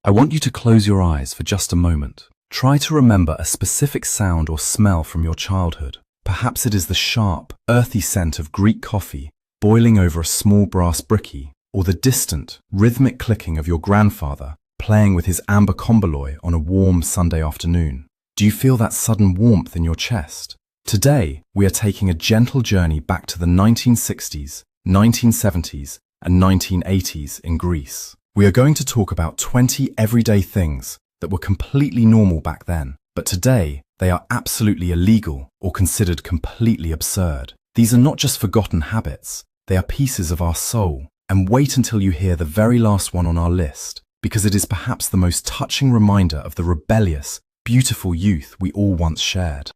I want you to close your eyes for just a moment. Try to remember a specific sound or smell from your childhood. Perhaps it is the sharp, earthy scent of Greek coffee boiling over a small brass bricky, or the distant, rhythmic clicking of your grandfather playing with his amber komboloi on a warm Sunday afternoon. Do you feel that sudden warmth in your chest? Today, we are taking a gentle journey back to the 1960s, 1970s, and 1980s in Greece. We are going to talk about 20 everyday things that were completely normal back then, but today they are absolutely illegal or considered completely absurd. These are not just forgotten habits, they are pieces of our soul. And wait until you hear the very last one on our list, because it is perhaps the most touching reminder of the rebellious, beautiful youth we all once shared.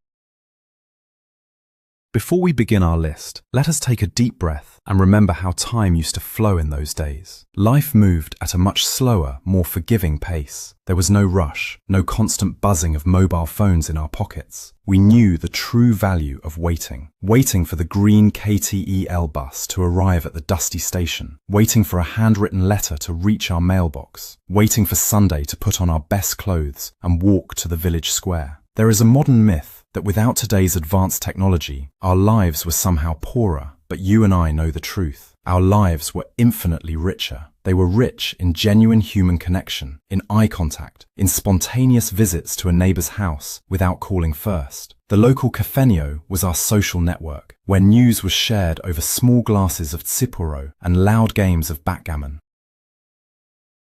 Before we begin our list, let us take a deep breath and remember how time used to flow in those days. Life moved at a much slower, more forgiving pace. There was no rush, no constant buzzing of mobile phones in our pockets. We knew the true value of waiting. Waiting for the green KTEL bus to arrive at the dusty station. Waiting for a handwritten letter to reach our mailbox. Waiting for Sunday to put on our best clothes and walk to the village square. There is a modern myth that without today's advanced technology, our lives were somehow poorer, but you and I know the truth. Our lives were infinitely richer. They were rich in genuine human connection, in eye contact, in spontaneous visits to a neighbour's house without calling first. The local cafenio was our social network, where news was shared over small glasses of tsiporo and loud games of backgammon.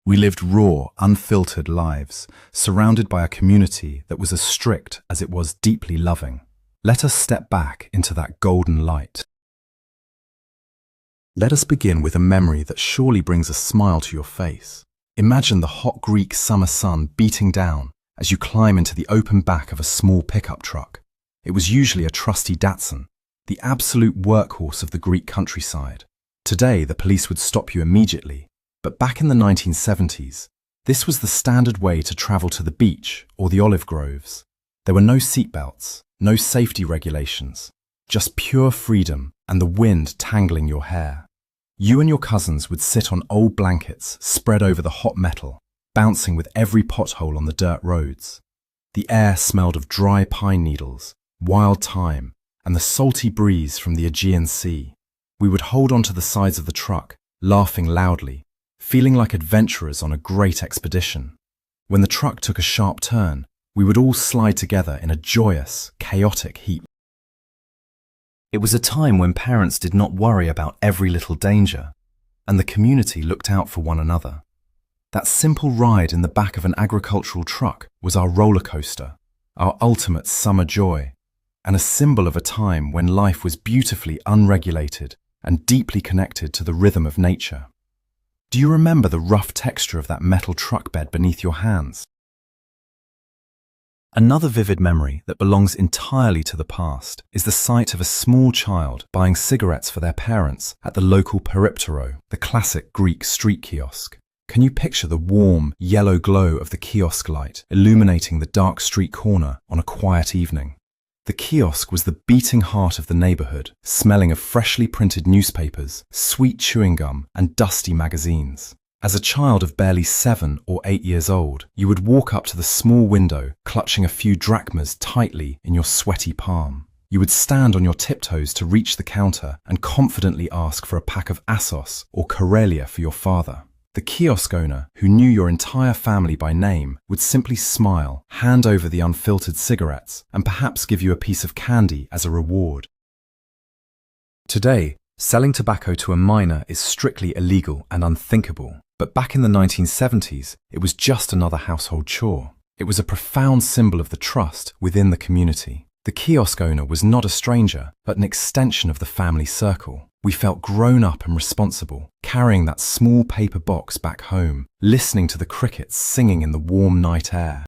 We lived raw, unfiltered lives, surrounded by a community that was as strict as it was deeply loving. Let us step back into that golden light. Let us begin with a memory that surely brings a smile to your face. Imagine the hot Greek summer sun beating down as you climb into the open back of a small pickup truck. It was usually a trusty Datsun, the absolute workhorse of the Greek countryside. Today, the police would stop you immediately. But back in the 1970s, this was the standard way to travel to the beach or the olive groves. There were no seatbelts, no safety regulations, just pure freedom and the wind tangling your hair. You and your cousins would sit on old blankets spread over the hot metal, bouncing with every pothole on the dirt roads. The air smelled of dry pine needles, wild thyme, and the salty breeze from the Aegean Sea. We would hold onto the sides of the truck, laughing loudly, feeling like adventurers on a great expedition. When the truck took a sharp turn, we would all slide together in a joyous, chaotic heap. It was a time when parents did not worry about every little danger, and the community looked out for one another. That simple ride in the back of an agricultural truck was our roller coaster, our ultimate summer joy, and a symbol of a time when life was beautifully unregulated and deeply connected to the rhythm of nature. Do you remember the rough texture of that metal truck bed beneath your hands? Another vivid memory that belongs entirely to the past is the sight of a small child buying cigarettes for their parents at the local periptero, the classic Greek street kiosk. Can you picture the warm, yellow glow of the kiosk light illuminating the dark street corner on a quiet evening? The kiosk was the beating heart of the neighborhood, smelling of freshly printed newspapers, sweet chewing gum, and dusty magazines. As a child of barely 7 or 8 years old, you would walk up to the small window, clutching a few drachmas tightly in your sweaty palm. You would stand on your tiptoes to reach the counter and confidently ask for a pack of Assos or Karelia for your father. The kiosk owner, who knew your entire family by name, would simply smile, hand over the unfiltered cigarettes, and perhaps give you a piece of candy as a reward. Today, selling tobacco to a minor is strictly illegal and unthinkable, but back in the 1970s, it was just another household chore. It was a profound symbol of the trust within the community. The kiosk owner was not a stranger, but an extension of the family circle. We felt grown up and responsible, carrying that small paper box back home, listening to the crickets singing in the warm night air.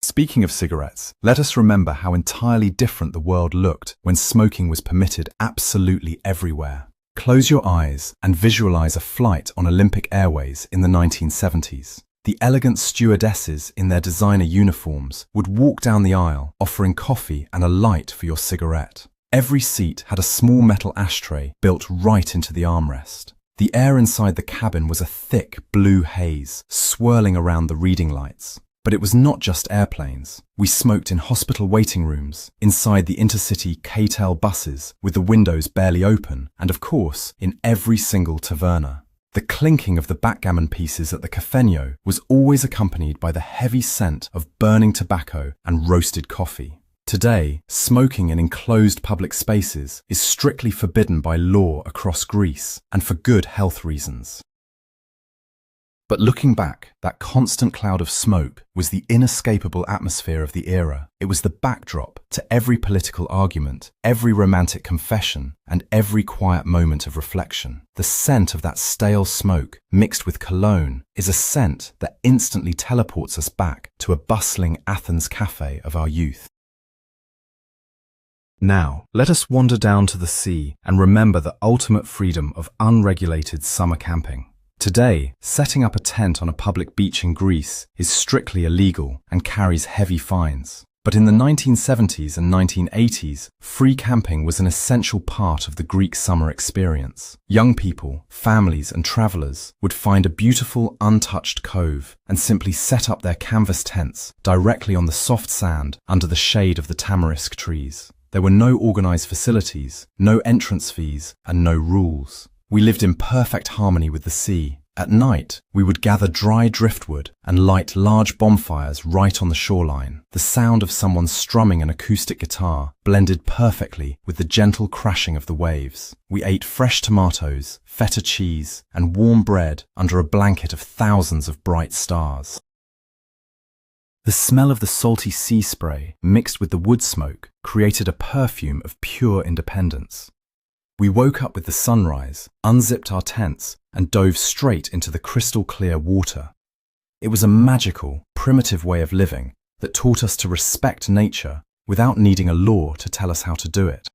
Speaking of cigarettes, let us remember how entirely different the world looked when smoking was permitted absolutely everywhere. Close your eyes and visualize a flight on Olympic Airways in the 1970s. The elegant stewardesses in their designer uniforms would walk down the aisle, offering coffee and a light for your cigarette. Every seat had a small metal ashtray built right into the armrest. The air inside the cabin was a thick blue haze, swirling around the reading lights. But it was not just airplanes. We smoked in hospital waiting rooms, inside the intercity KTEL buses with the windows barely open, and of course, in every single taverna. The clinking of the backgammon pieces at the cafeño was always accompanied by the heavy scent of burning tobacco and roasted coffee. Today, smoking in enclosed public spaces is strictly forbidden by law across Greece, and for good health reasons. But looking back, that constant cloud of smoke was the inescapable atmosphere of the era. It was the backdrop to every political argument, every romantic confession, and every quiet moment of reflection. The scent of that stale smoke, mixed with cologne, is a scent that instantly teleports us back to a bustling Athens cafe of our youth. Now, let us wander down to the sea and remember the ultimate freedom of unregulated summer camping. Today, setting up a tent on a public beach in Greece is strictly illegal and carries heavy fines. But in the 1970s and 1980s, free camping was an essential part of the Greek summer experience. Young people, families and travelers would find a beautiful, untouched cove and simply set up their canvas tents directly on the soft sand under the shade of the tamarisk trees. There were no organized facilities, no entrance fees, and no rules. We lived in perfect harmony with the sea. At night, we would gather dry driftwood and light large bonfires right on the shoreline. The sound of someone strumming an acoustic guitar blended perfectly with the gentle crashing of the waves. We ate fresh tomatoes, feta cheese, and warm bread under a blanket of thousands of bright stars. The smell of the salty sea spray mixed with the wood smoke created a perfume of pure independence. We woke up with the sunrise, unzipped our tents, and dove straight into the crystal clear water. It was a magical, primitive way of living that taught us to respect nature without needing a law to tell us how to do it.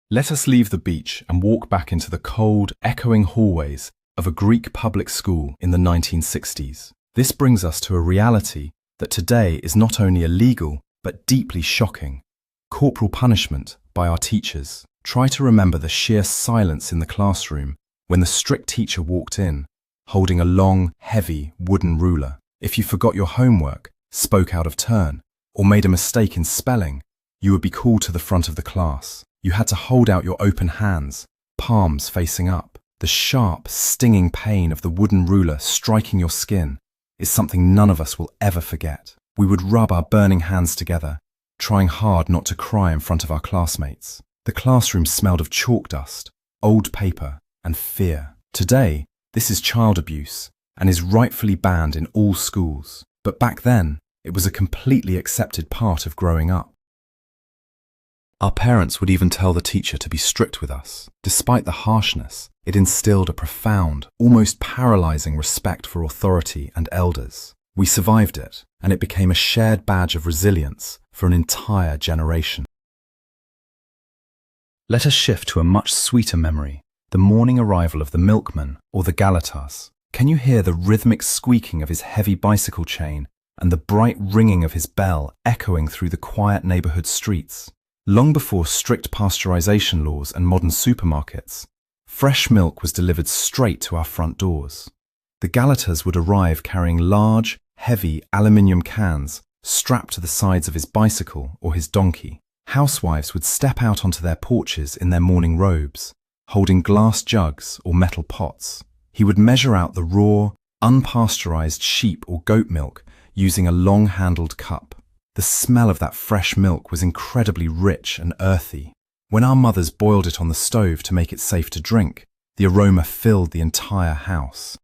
Let us leave the beach and walk back into the cold, echoing hallways of a Greek public school in the 1960s. This brings us to a reality that today is not only illegal, but deeply shocking. Corporal punishment by our teachers. Try to remember the sheer silence in the classroom when the strict teacher walked in, holding a long, heavy wooden ruler. If you forgot your homework, spoke out of turn, or made a mistake in spelling, you would be called to the front of the class. You had to hold out your open hands, palms facing up. The sharp, stinging pain of the wooden ruler striking your skin is something none of us will ever forget. We would rub our burning hands together, trying hard not to cry in front of our classmates. The classroom smelled of chalk dust, old paper, and fear. Today, this is child abuse and is rightfully banned in all schools. But back then, it was a completely accepted part of growing up. Our parents would even tell the teacher to be strict with us. Despite the harshness, it instilled a profound, almost paralyzing respect for authority and elders. We survived it, and it became a shared badge of resilience for an entire generation. Let us shift to a much sweeter memory, the morning arrival of the milkman or the galatas. Can you hear the rhythmic squeaking of his heavy bicycle chain and the bright ringing of his bell echoing through the quiet neighborhood streets? Long before strict pasteurization laws and modern supermarkets, fresh milk was delivered straight to our front doors. The galatas would arrive carrying large, heavy aluminium cans strapped to the sides of his bicycle or his donkey. Housewives would step out onto their porches in their morning robes, holding glass jugs or metal pots. He would measure out the raw, unpasteurized sheep or goat milk using a long-handled cup. The smell of that fresh milk was incredibly rich and earthy. When our mothers boiled it on the stove to make it safe to drink, the aroma filled the entire house.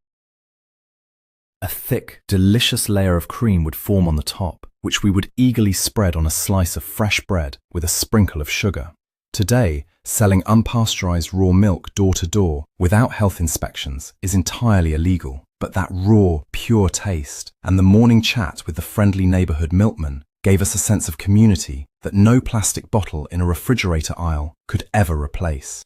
A thick, delicious layer of cream would form on the top, which we would eagerly spread on a slice of fresh bread with a sprinkle of sugar. Today, selling unpasteurized raw milk door to door without health inspections is entirely illegal. But that raw, pure taste and the morning chat with the friendly neighborhood milkman gave us a sense of community that no plastic bottle in a refrigerator aisle could ever replace.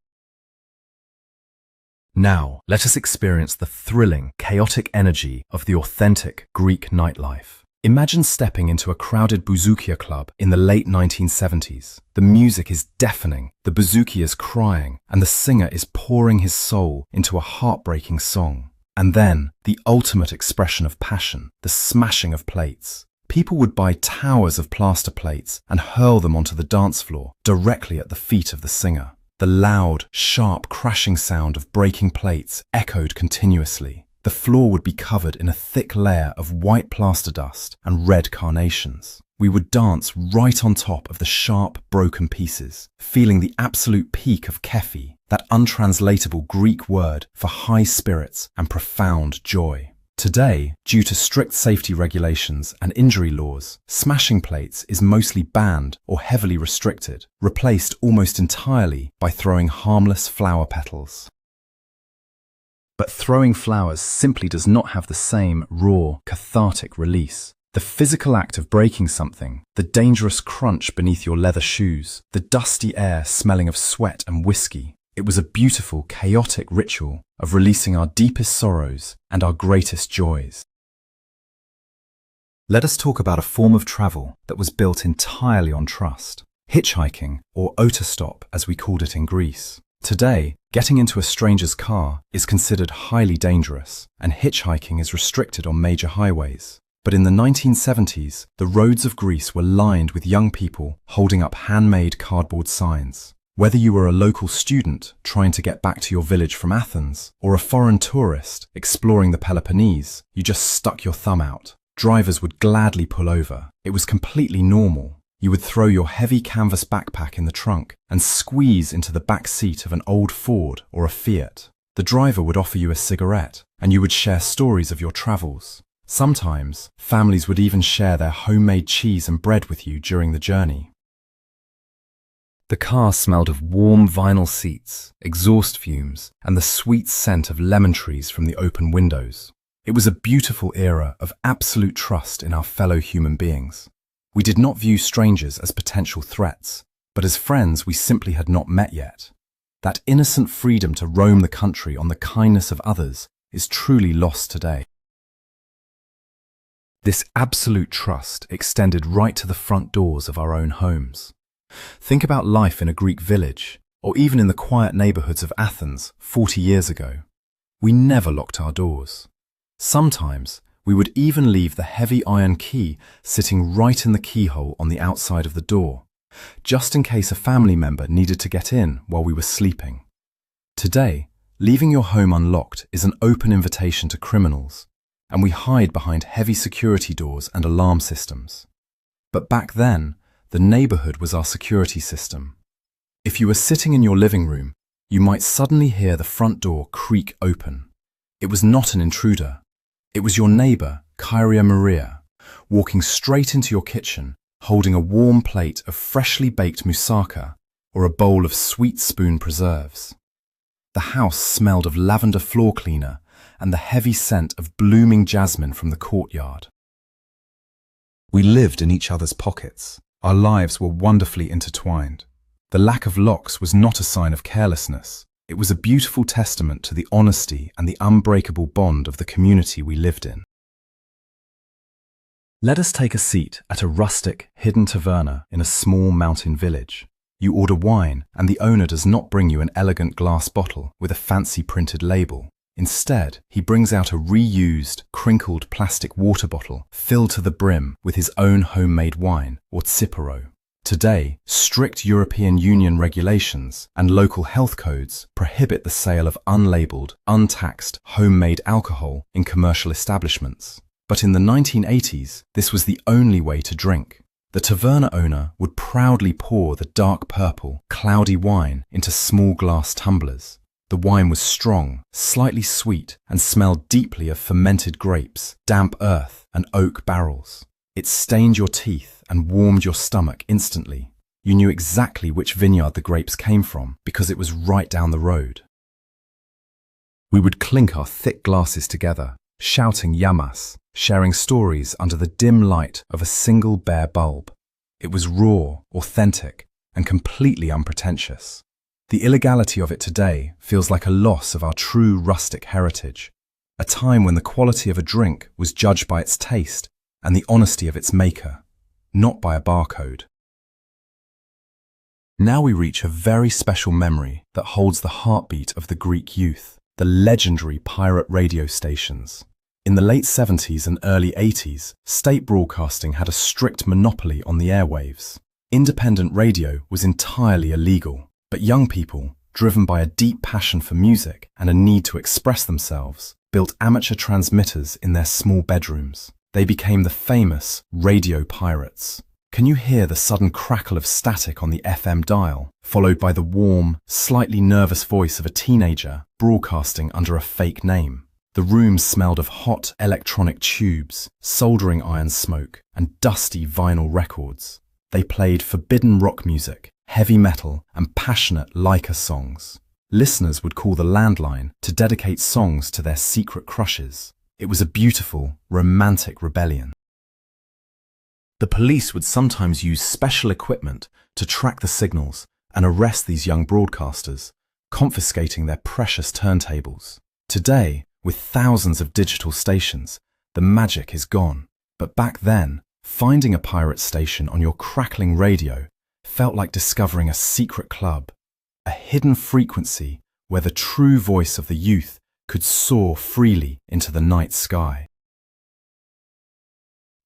Now, let us experience the thrilling, chaotic energy of the authentic Greek nightlife. Imagine stepping into a crowded bouzoukia club in the late 1970s. The music is deafening, the bouzouki is crying, and the singer is pouring his soul into a heartbreaking song. And then, the ultimate expression of passion, the smashing of plates. People would buy towers of plaster plates and hurl them onto the dance floor, directly at the feet of the singer. The loud, sharp, crashing sound of breaking plates echoed continuously. The floor would be covered in a thick layer of white plaster dust and red carnations. We would dance right on top of the sharp, broken pieces, feeling the absolute peak of kefi, that untranslatable Greek word for high spirits and profound joy. Today, due to strict safety regulations and injury laws, smashing plates is mostly banned or heavily restricted, replaced almost entirely by throwing harmless flower petals. But throwing flowers simply does not have the same raw, cathartic release. The physical act of breaking something, the dangerous crunch beneath your leather shoes, the dusty air smelling of sweat and whiskey, it was a beautiful, chaotic ritual of releasing our deepest sorrows and our greatest joys. Let us talk about a form of travel that was built entirely on trust. Hitchhiking, or autostop as we called it in Greece. Today, getting into a stranger's car is considered highly dangerous, and hitchhiking is restricted on major highways. But in the 1970s, the roads of Greece were lined with young people holding up handmade cardboard signs. Whether you were a local student trying to get back to your village from Athens, or a foreign tourist exploring the Peloponnese, you just stuck your thumb out. Drivers would gladly pull over. It was completely normal. You would throw your heavy canvas backpack in the trunk and squeeze into the back seat of an old Ford or a Fiat. The driver would offer you a cigarette, and you would share stories of your travels. Sometimes, families would even share their homemade cheese and bread with you during the journey. The car smelled of warm vinyl seats, exhaust fumes, and the sweet scent of lemon trees from the open windows. It was a beautiful era of absolute trust in our fellow human beings. We did not view strangers as potential threats, but as friends we simply had not met yet. That innocent freedom to roam the country on the kindness of others is truly lost today. This absolute trust extended right to the front doors of our own homes. Think about life in a Greek village, or even in the quiet neighborhoods of Athens 40 years ago. We never locked our doors. Sometimes, we would even leave the heavy iron key sitting right in the keyhole on the outside of the door, just in case a family member needed to get in while we were sleeping. Today, leaving your home unlocked is an open invitation to criminals, and we hide behind heavy security doors and alarm systems. But back then, the neighborhood was our security system. If you were sitting in your living room, you might suddenly hear the front door creak open. It was not an intruder. It was your neighbor, Kyria Maria, walking straight into your kitchen, holding a warm plate of freshly baked moussaka or a bowl of sweet spoon preserves. The house smelled of lavender floor cleaner and the heavy scent of blooming jasmine from the courtyard. We lived in each other's pockets. Our lives were wonderfully intertwined. The lack of locks was not a sign of carelessness. It was a beautiful testament to the honesty and the unbreakable bond of the community we lived in. Let us take a seat at a rustic, hidden taverna in a small mountain village. You order wine, and the owner does not bring you an elegant glass bottle with a fancy printed label. Instead, he brings out a reused, crinkled plastic water bottle filled to the brim with his own homemade wine, or tsiporo. Today, strict European Union regulations and local health codes prohibit the sale of unlabeled, untaxed, homemade alcohol in commercial establishments. But in the 1980s, this was the only way to drink. The taverna owner would proudly pour the dark purple, cloudy wine into small glass tumblers. The wine was strong, slightly sweet, and smelled deeply of fermented grapes, damp earth, and oak barrels. It stained your teeth and warmed your stomach instantly. You knew exactly which vineyard the grapes came from because it was right down the road. We would clink our thick glasses together, shouting yamas, sharing stories under the dim light of a single bare bulb. It was raw, authentic, and completely unpretentious. The illegality of it today feels like a loss of our true rustic heritage, a time when the quality of a drink was judged by its taste and the honesty of its maker, not by a barcode. Now we reach a very special memory that holds the heartbeat of the Greek youth, the legendary pirate radio stations. In the late 70s and early 80s, state broadcasting had a strict monopoly on the airwaves. Independent radio was entirely illegal, but young people, driven by a deep passion for music and a need to express themselves, built amateur transmitters in their small bedrooms. They became the famous radio pirates. Can you hear the sudden crackle of static on the FM dial, followed by the warm, slightly nervous voice of a teenager broadcasting under a fake name? The room smelled of hot electronic tubes, soldering iron smoke, and dusty vinyl records. They played forbidden rock music, heavy metal, and passionate Laika songs. Listeners would call the landline to dedicate songs to their secret crushes. It was a beautiful, romantic rebellion. The police would sometimes use special equipment to track the signals and arrest these young broadcasters, confiscating their precious turntables. Today, with thousands of digital stations, the magic is gone. But back then, finding a pirate station on your crackling radio felt like discovering a secret club, a hidden frequency where the true voice of the youth could soar freely into the night sky.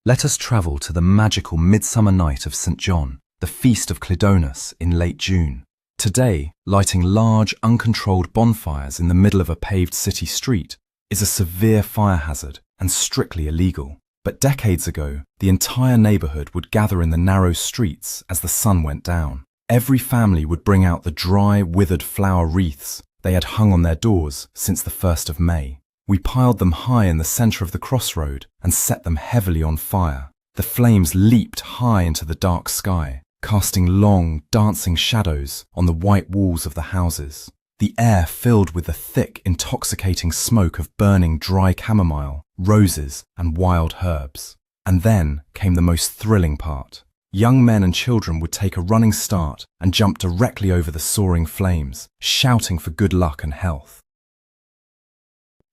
Let us travel to the magical midsummer night of St. John, the feast of Clydonus in late June. Today, lighting large, uncontrolled bonfires in the middle of a paved city street is a severe fire hazard and strictly illegal. But decades ago, the entire neighborhood would gather in the narrow streets as the sun went down. Every family would bring out the dry, withered flower wreaths they had hung on their doors since the 1st of May. We piled them high in the center of the crossroad and set them heavily on fire. The flames leaped high into the dark sky, casting long, dancing shadows on the white walls of the houses. The air filled with the thick, intoxicating smoke of burning dry chamomile, roses, and wild herbs. And then came the most thrilling part. Young men and children would take a running start and jump directly over the soaring flames, shouting for good luck and health.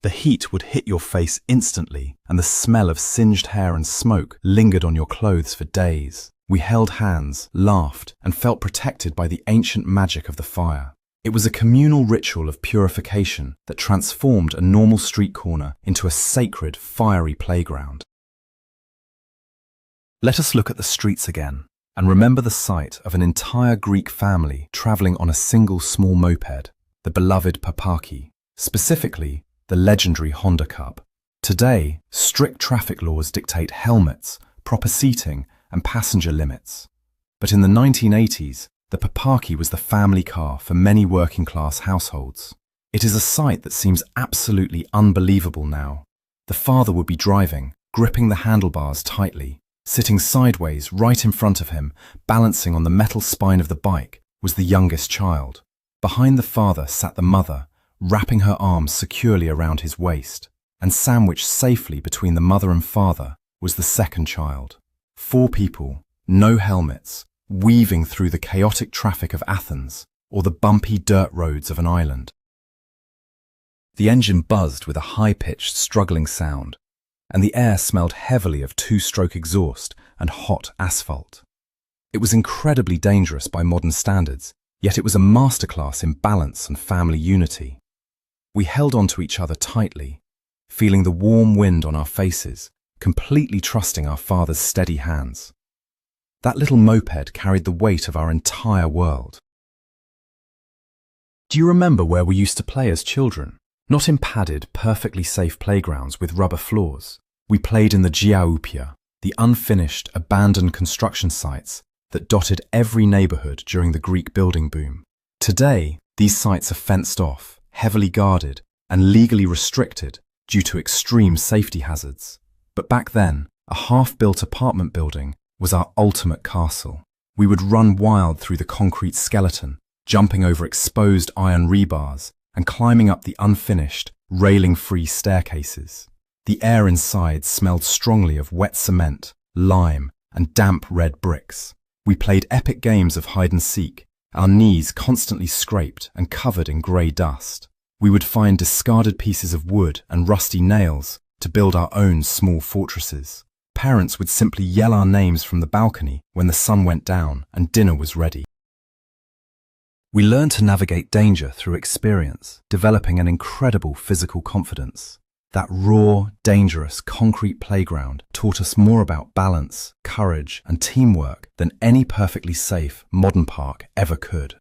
The heat would hit your face instantly, and the smell of singed hair and smoke lingered on your clothes for days. We held hands, laughed, and felt protected by the ancient magic of the fire. It was a communal ritual of purification that transformed a normal street corner into a sacred, fiery playground. Let us look at the streets again and remember the sight of an entire Greek family traveling on a single small moped, the beloved Papaki, specifically the legendary Honda Cub. Today, strict traffic laws dictate helmets, proper seating, and passenger limits. But in the 1980s, the Papaki was the family car for many working-class households. It is a sight that seems absolutely unbelievable now. The father would be driving, gripping the handlebars tightly. Sitting sideways right in front of him, balancing on the metal spine of the bike, was the youngest child. Behind the father sat the mother, wrapping her arms securely around his waist, and sandwiched safely between the mother and father was the second child. 4 people, no helmets, weaving through the chaotic traffic of Athens or the bumpy dirt roads of an island. The engine buzzed with a high-pitched, struggling sound, and the air smelled heavily of 2-stroke exhaust and hot asphalt. It was incredibly dangerous by modern standards, yet it was a masterclass in balance and family unity. We held on to each other tightly, feeling the warm wind on our faces, completely trusting our father's steady hands. That little moped carried the weight of our entire world. Do you remember where we used to play as children? Not in padded, perfectly safe playgrounds with rubber floors. We played in the Giaoupia, the unfinished, abandoned construction sites that dotted every neighborhood during the Greek building boom. Today, these sites are fenced off, heavily guarded, and legally restricted due to extreme safety hazards. But back then, a half-built apartment building was our ultimate castle. We would run wild through the concrete skeleton, jumping over exposed iron rebars and climbing up the unfinished, railing-free staircases. The air inside smelled strongly of wet cement, lime, and damp red bricks. We played epic games of hide-and-seek, our knees constantly scraped and covered in grey dust. We would find discarded pieces of wood and rusty nails to build our own small fortresses. Parents would simply yell our names from the balcony when the sun went down and dinner was ready. We learned to navigate danger through experience, developing an incredible physical confidence. That raw, dangerous, concrete playground taught us more about balance, courage, and teamwork than any perfectly safe modern park ever could.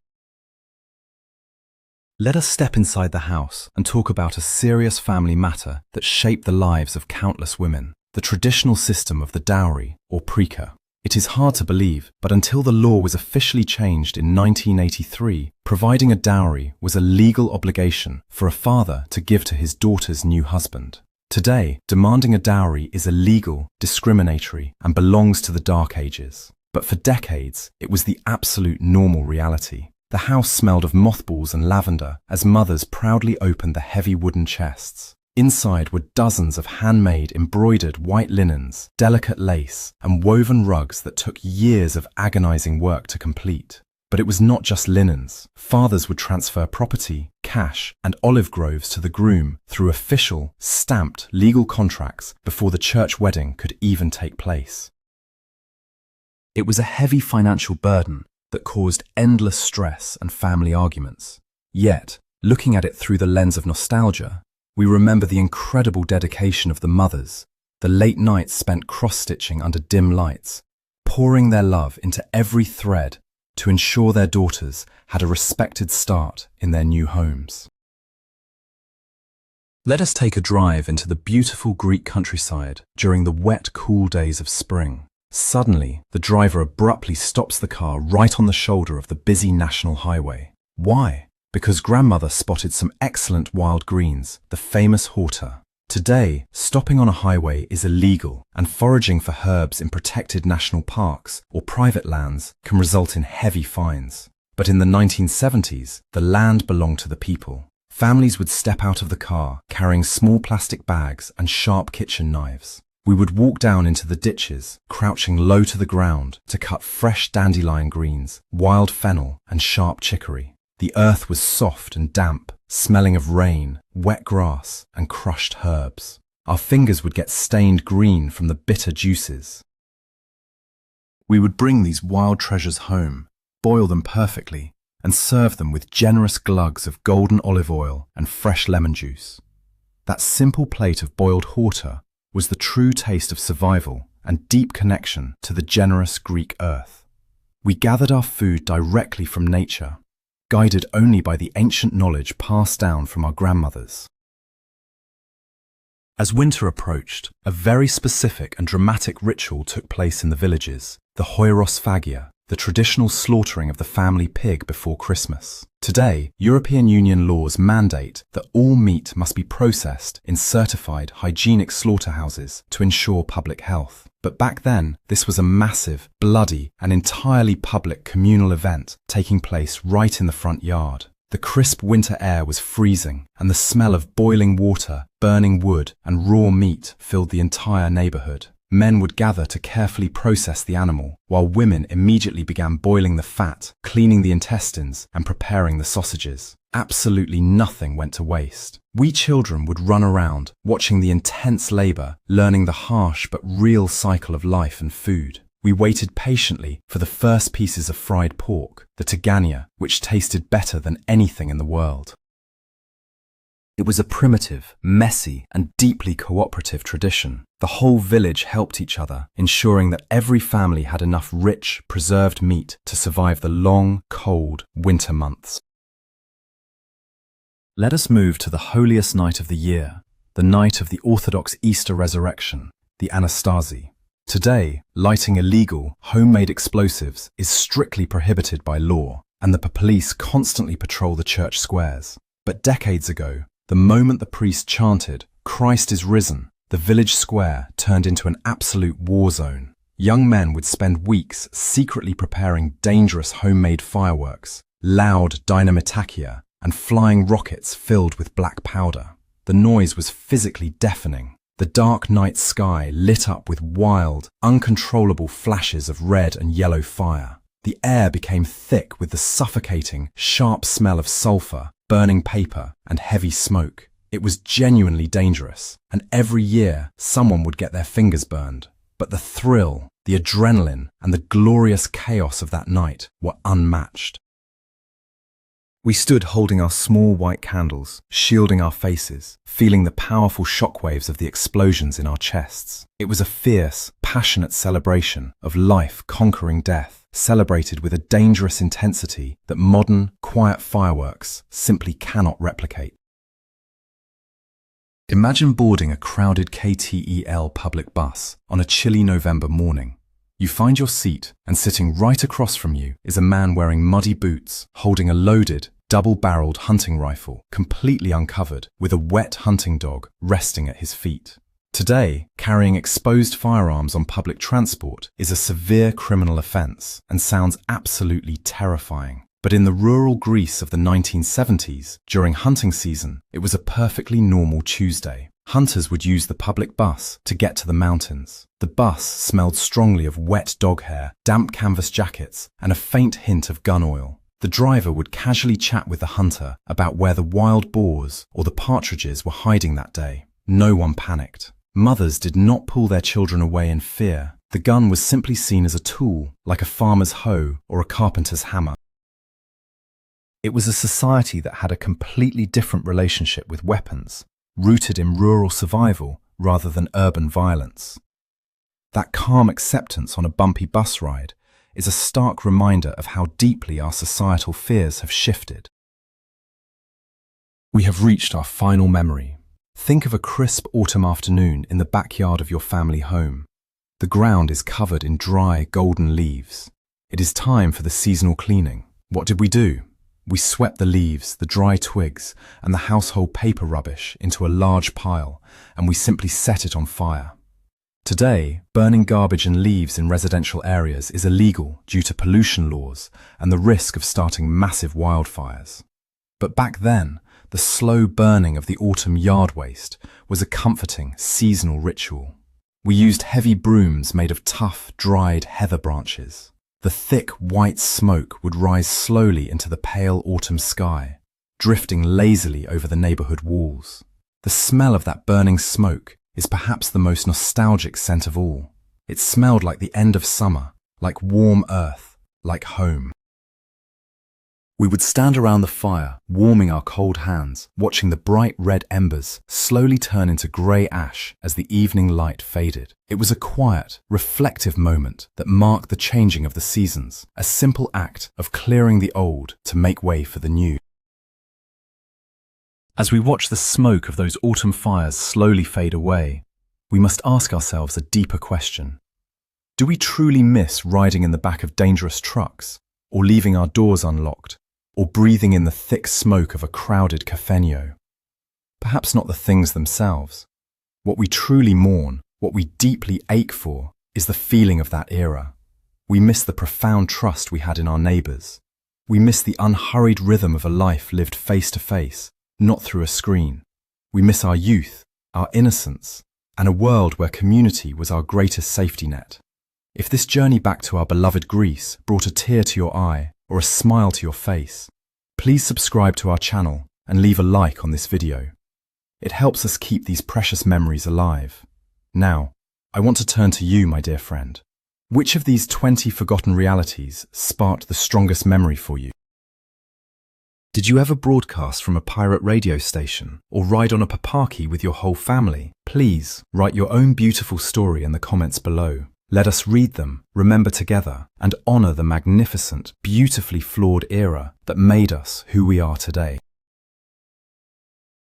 Let us step inside the house and talk about a serious family matter that shaped the lives of countless women, the traditional system of the dowry, or preca. It is hard to believe, but until the law was officially changed in 1983, providing a dowry was a legal obligation for a father to give to his daughter's new husband. Today, demanding a dowry is illegal, discriminatory, and belongs to the Dark Ages. But for decades, it was the absolute normal reality. The house smelled of mothballs and lavender as mothers proudly opened the heavy wooden chests. Inside were dozens of handmade, embroidered white linens, delicate lace, and woven rugs that took years of agonizing work to complete. But it was not just linens. Fathers would transfer property, cash, and olive groves to the groom through official, stamped legal contracts before the church wedding could even take place. It was a heavy financial burden that caused endless stress and family arguments. Yet, looking at it through the lens of nostalgia, we remember the incredible dedication of the mothers, the late nights spent cross-stitching under dim lights, pouring their love into every thread to ensure their daughters had a respected start in their new homes. Let us take a drive into the beautiful Greek countryside during the wet, cool days of spring. Suddenly, the driver abruptly stops the car right on the shoulder of the busy national highway. Why? Because grandmother spotted some excellent wild greens, the famous horta. Today, stopping on a highway is illegal, and foraging for herbs in protected national parks or private lands can result in heavy fines. But in the 1970s, the land belonged to the people. Families would step out of the car carrying small plastic bags and sharp kitchen knives. We would walk down into the ditches, crouching low to the ground to cut fresh dandelion greens, wild fennel, and sharp chicory. The earth was soft and damp, smelling of rain, wet grass, and crushed herbs. Our fingers would get stained green from the bitter juices. We would bring these wild treasures home, boil them perfectly, and serve them with generous glugs of golden olive oil and fresh lemon juice. That simple plate of boiled horta was the true taste of survival and deep connection to the generous Greek earth. We gathered our food directly from nature, guided only by the ancient knowledge passed down from our grandmothers. As winter approached, a very specific and dramatic ritual took place in the villages, the hoirosphagia, the traditional slaughtering of the family pig before Christmas. Today, European Union laws mandate that all meat must be processed in certified hygienic slaughterhouses to ensure public health. But back then, this was a massive, bloody, and entirely public communal event taking place right in the front yard. The crisp winter air was freezing, and the smell of boiling water, burning wood, and raw meat filled the entire neighborhood. Men would gather to carefully process the animal, while women immediately began boiling the fat, cleaning the intestines, and preparing the sausages. Absolutely nothing went to waste. We children would run around, watching the intense labor, learning the harsh but real cycle of life and food. We waited patiently for the first pieces of fried pork, the tigania, which tasted better than anything in the world. It was a primitive, messy, and deeply cooperative tradition. The whole village helped each other, ensuring that every family had enough rich, preserved meat to survive the long, cold winter months. Let us move to the holiest night of the year, the night of the Orthodox Easter resurrection, the Anastasi. Today, lighting illegal, homemade explosives is strictly prohibited by law, and the police constantly patrol the church squares. But decades ago, the moment the priest chanted, "Christ is risen," the village square turned into an absolute war zone. Young men would spend weeks secretly preparing dangerous homemade fireworks, loud dynamitakia, and flying rockets filled with black powder. The noise was physically deafening. The dark night sky lit up with wild, uncontrollable flashes of red and yellow fire. The air became thick with the suffocating, sharp smell of sulfur, burning paper, and heavy smoke. It was genuinely dangerous, and every year someone would get their fingers burned. But the thrill, the adrenaline, and the glorious chaos of that night were unmatched. We stood holding our small white candles, shielding our faces, feeling the powerful shockwaves of the explosions in our chests. It was a fierce, passionate celebration of life conquering death, celebrated with a dangerous intensity that modern, quiet fireworks simply cannot replicate. Imagine boarding a crowded KTEL public bus on a chilly November morning. You find your seat, and sitting right across from you is a man wearing muddy boots, holding a loaded, double-barreled hunting rifle, completely uncovered, with a wet hunting dog resting at his feet. Today, carrying exposed firearms on public transport is a severe criminal offence and sounds absolutely terrifying. But in the rural Greece of the 1970s, during hunting season, it was a perfectly normal Tuesday. Hunters would use the public bus to get to the mountains. The bus smelled strongly of wet dog hair, damp canvas jackets, and a faint hint of gun oil. The driver would casually chat with the hunter about where the wild boars or the partridges were hiding that day. No one panicked. Mothers did not pull their children away in fear. The gun was simply seen as a tool, like a farmer's hoe or a carpenter's hammer. It was a society that had a completely different relationship with weapons, rooted in rural survival rather than urban violence. That calm acceptance on a bumpy bus ride is a stark reminder of how deeply our societal fears have shifted. We have reached our final memory. Think of a crisp autumn afternoon in the backyard of your family home. The ground is covered in dry, golden leaves. It is time for the seasonal cleaning. What did we do? We swept the leaves, the dry twigs, and the household paper rubbish into a large pile, and we simply set it on fire. Today, burning garbage and leaves in residential areas is illegal due to pollution laws and the risk of starting massive wildfires. But back then, the slow burning of the autumn yard waste was a comforting, seasonal ritual. We used heavy brooms made of tough, dried heather branches. The thick, white smoke would rise slowly into the pale autumn sky, drifting lazily over the neighborhood walls. The smell of that burning smoke is perhaps the most nostalgic scent of all. It smelled like the end of summer, like warm earth, like home. We would stand around the fire, warming our cold hands, watching the bright red embers slowly turn into grey ash as the evening light faded. It was a quiet, reflective moment that marked the changing of the seasons, a simple act of clearing the old to make way for the new. As we watch the smoke of those autumn fires slowly fade away, we must ask ourselves a deeper question. Do we truly miss riding in the back of dangerous trucks, or leaving our doors unlocked, or breathing in the thick smoke of a crowded cafeño? Perhaps not the things themselves. What we truly mourn, what we deeply ache for, is the feeling of that era. We miss the profound trust we had in our neighbours. We miss the unhurried rhythm of a life lived face to face, not through a screen. We miss our youth, our innocence, and a world where community was our greatest safety net. If this journey back to our beloved Greece brought a tear to your eye or a smile to your face, please subscribe to our channel and leave a like on this video. It helps us keep these precious memories alive. Now, I want to turn to you, my dear friend. Which of these 20 forgotten realities sparked the strongest memory for you? Did you ever broadcast from a pirate radio station or ride on a papaki with your whole family? Please write your own beautiful story in the comments below. Let us read them, remember together, and honour the magnificent, beautifully flawed era that made us who we are today.